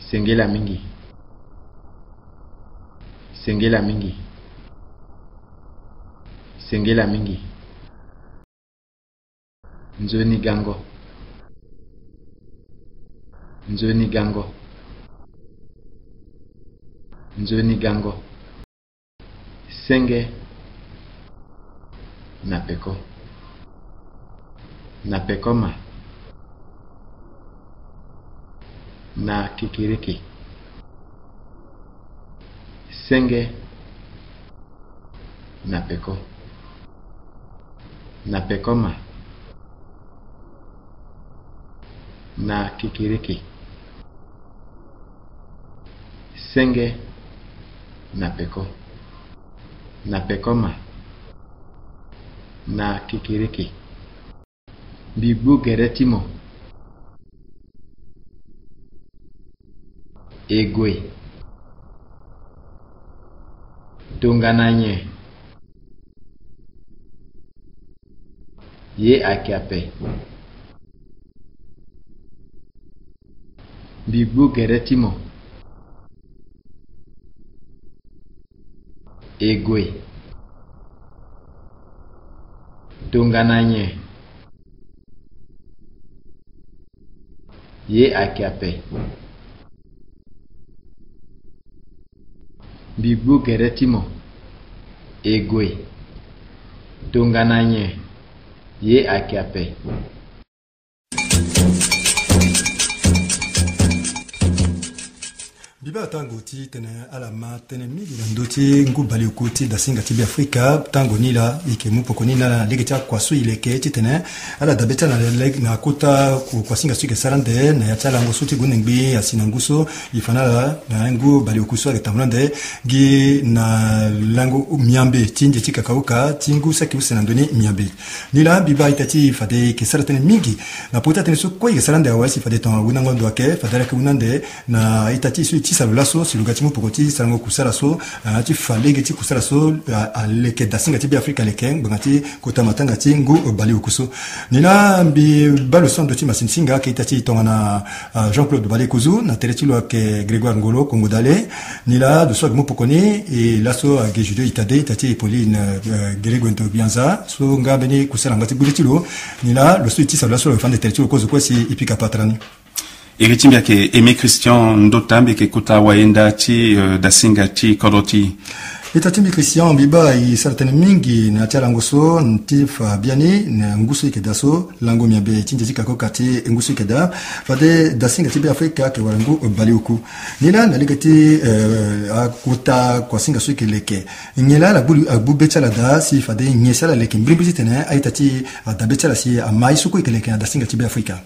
Sengela mingi. Sengela mingi. Sengela mingi. Nzoni gango. Nzoni gango. Nzoni gango. Senge. Napeko. Napekoma. Na kikiriki. Senge. Napeko. Napekoma. Na kikiriki. Senge. Napeko. Napekoma. Na kikiriki. Bibu geretimo. Egwe. Tungananye. Ye akiape. Bibu geretimo. Egwe. Tungananye. Ye akiape. Bibu geretimo. Egwe. Tungananye. Ye akiape. Biba tango ti tene alama tene migi ndoti ngubali ukuti da singa tibi Afrika tango nila ike mupoko nila na legetia kwa sui leke ti tene ala dabeta na leg na kota kwa singa suke sarande na yatala ngo suti gunengbi asina nguso ifanala na ngu bali ukuso ke tamlande gi na lango miambe tinje tika kauka tingu saki usena ndoni miambe nila biba itati fade ke saratene migi na pota tene su kwa ke sarande awasi fade ton unango ndoake fadala ke unande na itati su salulaso silugatimu pokoti sarango kusaraso ati falege ti kusaraso aleke dasinga ti bi Afrika leke ngati kota matanga ti ngu bali ukuso nina bi balo sondo ti masinsinga ke itati tongana Jean-Claude Bale Kuzu na teretilo ke Grégoire Ngolo Kongo Dale nila de so mo pokoni e laso ge judo itade itati Pauline Grégoire Ntobianza so ngabeni kusaranga ti bulitilo nila lo so ti salulaso le fande teretilo kozo kwasi ipika patrani Irichimbia ke Aimé Christian Ndotambe ke kuta waenda ti dasinga ti kodoti. Itatimbi Christian biba i certaine mingi na tia langoso ntifa biani na nguso ikedaso lango miabe tinje kako kati nguso ikeda fade dasinga tibi Afrika ke warangu baliuku nila na ligati akuta kwa singa so ikeleke nyela la bulu abubecha la da si fade nyesala leke mbrimbisi tene aitati da becha la si amaisuku ikeleke na dasinga tibi Afrika.